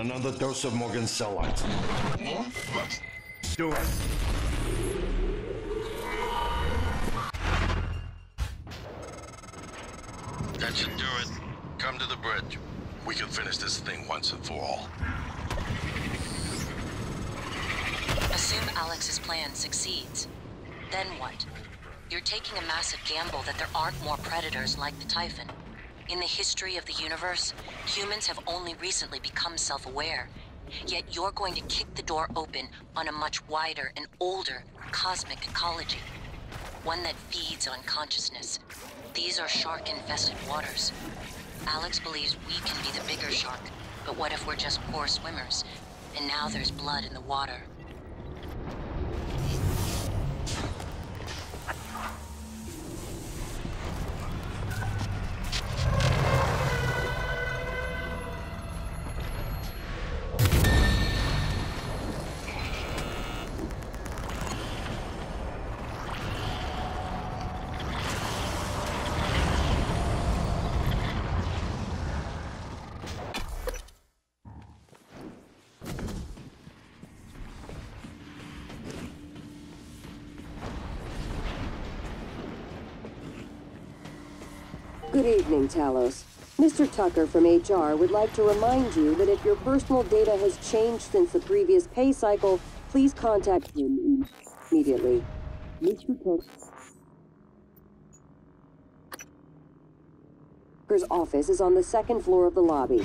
another dose of Morgan's cell lines. Do it. That should do it. Come to the bridge. We can finish this thing once and for all. Assume Alex's plan succeeds. Then what? You're taking a massive gamble that there aren't more predators like the Typhon. In the history of the universe, humans have only recently become self-aware. Yet you're going to kick the door open on a much wider and older cosmic ecology. One that feeds on consciousness. These are shark-infested waters. Alex believes we can be the bigger shark, but what if we're just poor swimmers? And now there's blood in the water. Good evening, Talos. Mr. Tucker from HR would like to remind you that if your personal data has changed since the previous pay cycle, please contact him immediately. Mr. Tucker's office is on the second floor of the lobby.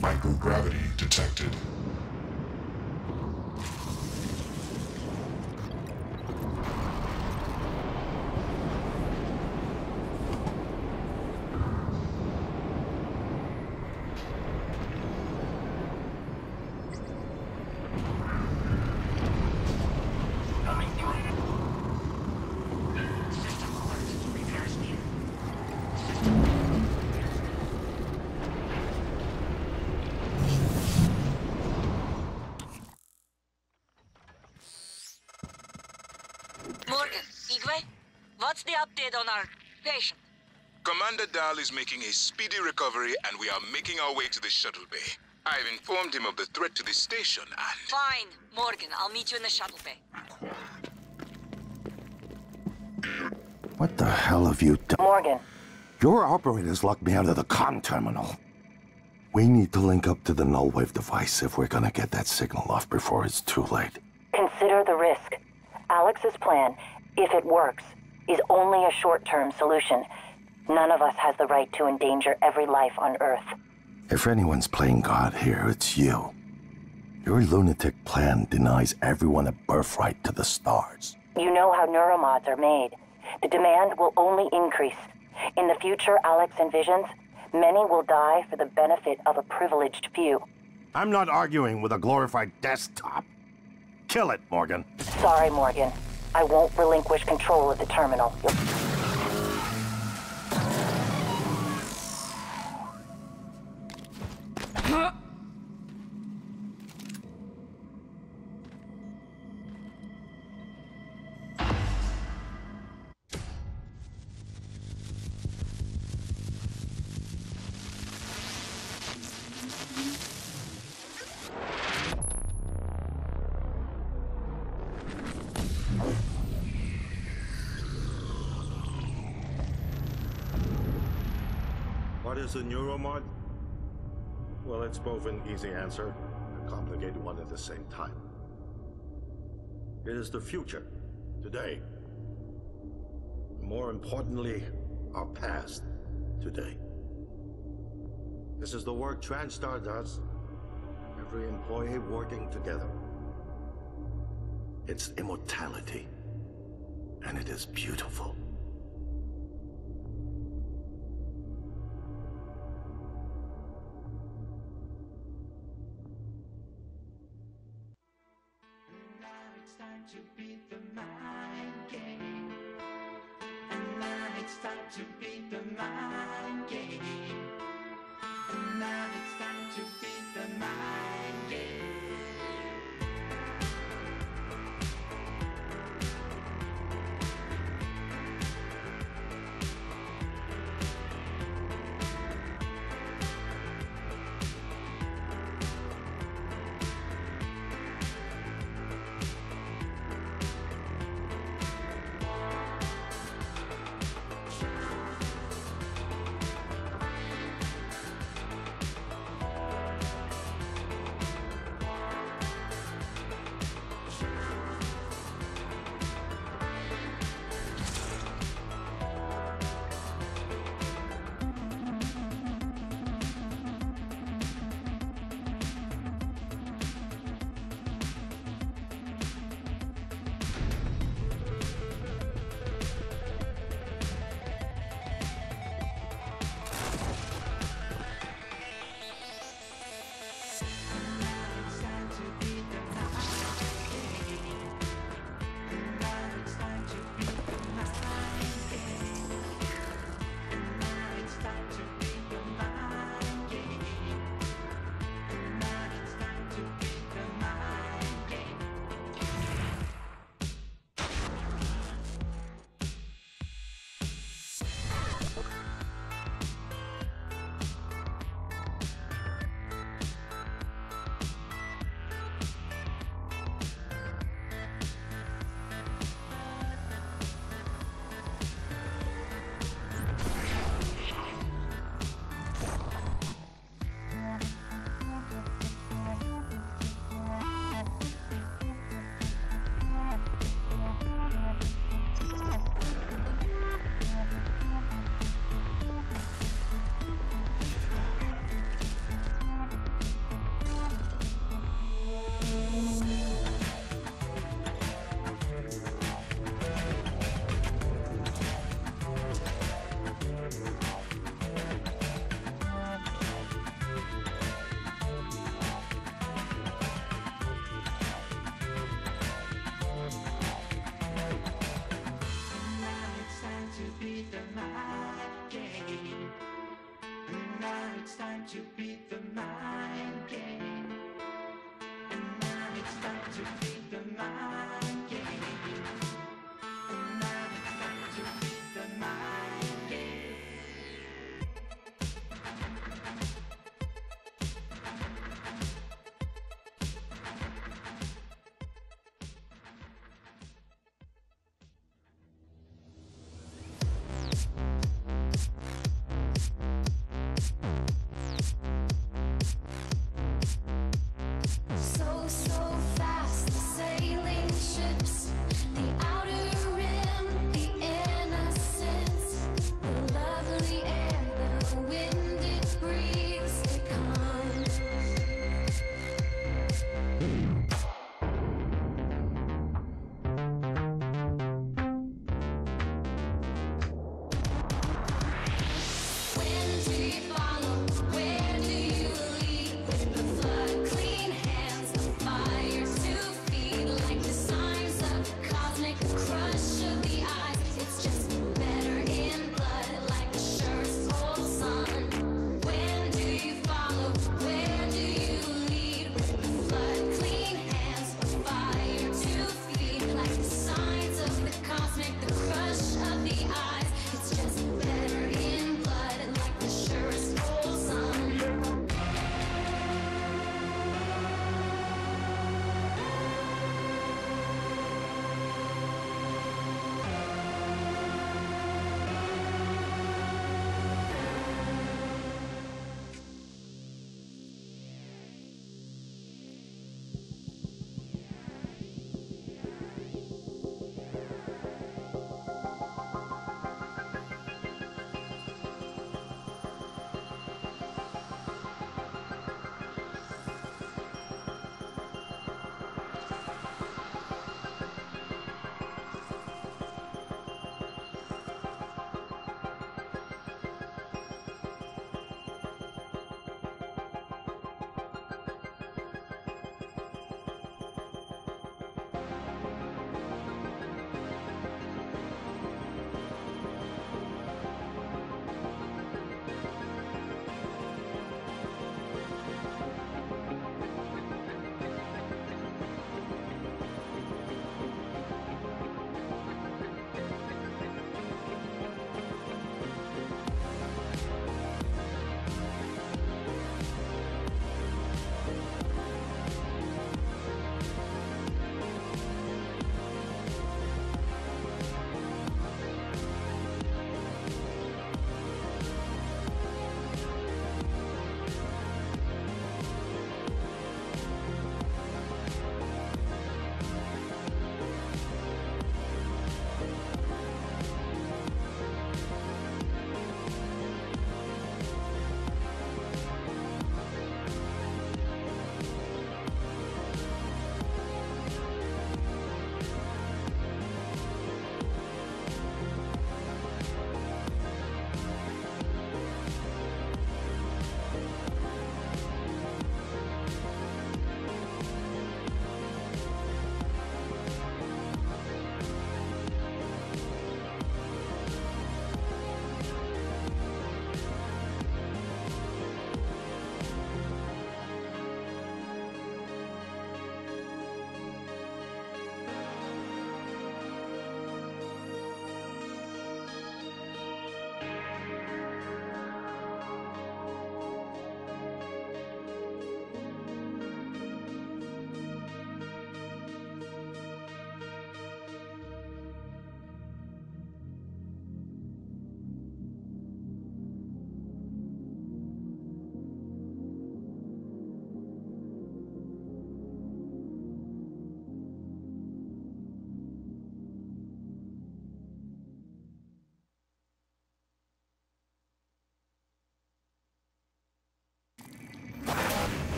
Microgravity detected. Morgan, Igwe, what's the update on our patient? Commander Dahl is making a speedy recovery and we are making our way to the shuttle bay. I've informed him of the threat to the station and... Fine, Morgan, I'll meet you in the shuttle bay. What the hell have you done? Morgan. Your operators locked me out of the comm terminal. We need to link up to the Nullwave device if we're gonna get that signal off before it's too late. Consider the risk. Alex's plan, if it works, is only a short-term solution. None of us has the right to endanger every life on Earth. If anyone's playing God here, it's you. Your lunatic plan denies everyone a birthright to the stars. You know how neuromods are made. The demand will only increase. In the future Alex envisions, many will die for the benefit of a privileged few. I'm not arguing with a glorified desktop. Kill it, Morgan. Sorry, Morgan. I won't relinquish control of the terminal. What is a neuromod? Well, it's both an easy answer and a complicated one at the same time. It is the future, today. More importantly, our past, today. This is the work TranStar does. Every employee working together. It's immortality. And it is beautiful. Now it's time to beat the mind. time to beat the mind game. Now it's time to beat the mind game. To beat the mind game. And now it's time to beat the mind game. And now it's time to beat the mind game.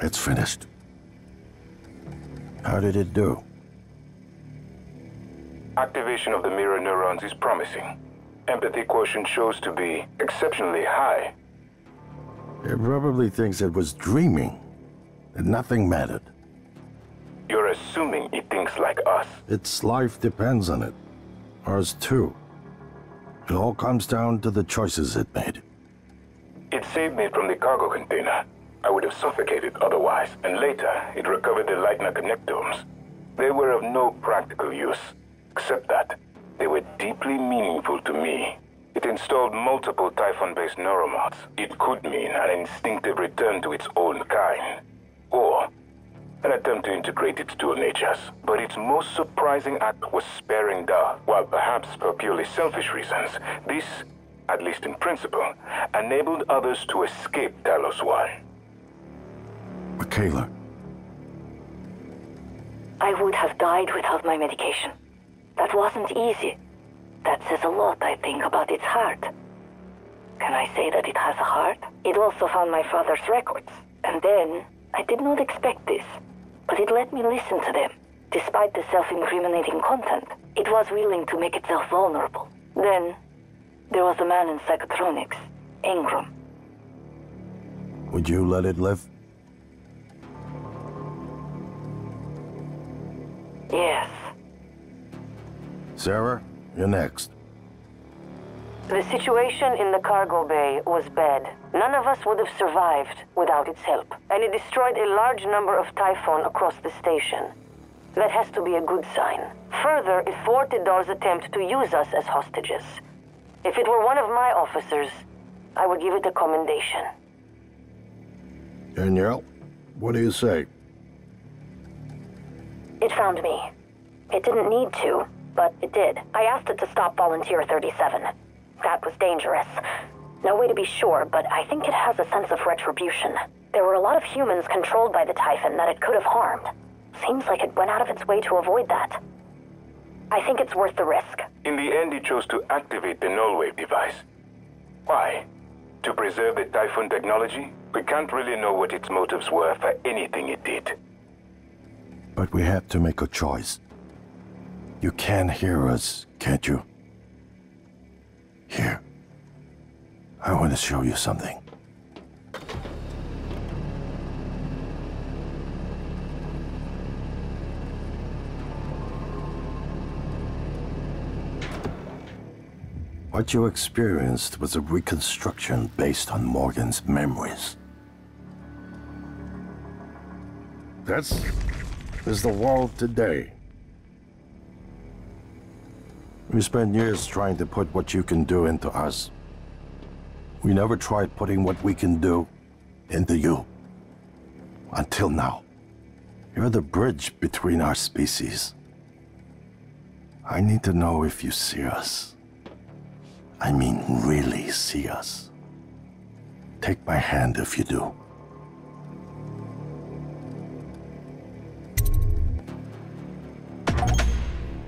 It's finished. How did it do? Activation of the mirror neurons is promising. Empathy quotient shows to be exceptionally high. It probably thinks it was dreaming, that nothing mattered. You're assuming it thinks like us. Its life depends on it. Ours too. It all comes down to the choices it made. It saved me from the cargo container. I would have suffocated otherwise, and later it recovered the Lightner connectomes. They were of no practical use, except that they were deeply meaningful to me. It installed multiple Typhon-based neuromods. It could mean an instinctive return to its own kind, or an attempt to integrate its dual natures. But its most surprising act was sparing Da. While perhaps for purely selfish reasons, this, at least in principle, enabled others to escape Talos 1. Michaela. I would have died without my medication. That wasn't easy. That says a lot, I think, about its heart. Can I say that it has a heart? It also found my father's records. And then, I did not expect this, but it let me listen to them. Despite the self-incriminating content, it was willing to make itself vulnerable. Then, there was a man in psychotronics, Ingram. Would you let it live? Yes. Sarah, you're next. The situation in the cargo bay was bad. None of us would have survived without its help, and it destroyed a large number of Typhon across the station. That has to be a good sign. Further, it thwarted Dar's attempt to use us as hostages. If it were one of my officers, I would give it a commendation. Danielle, what do you say? It found me. It didn't need to, but it did. I asked it to stop Volunteer 37. That was dangerous. No way to be sure, but I think it has a sense of retribution. There were a lot of humans controlled by the Typhon that it could have harmed. Seems like it went out of its way to avoid that. I think it's worth the risk. In the end, it chose to activate the Nullwave device. Why? To preserve the Typhon technology? We can't really know what its motives were for anything it did. But we have to make a choice. You can hear us, can't you? Here. I want to show you something. What you experienced was a reconstruction based on Morgan's memories. This is the world today. We spent years trying to put what you can do into us. We never tried putting what we can do into you. Until now. You're the bridge between our species. I need to know if you see us. I mean, really see us. Take my hand if you do.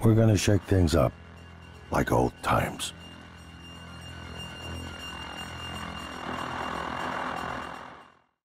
We're gonna shake things up, like old times.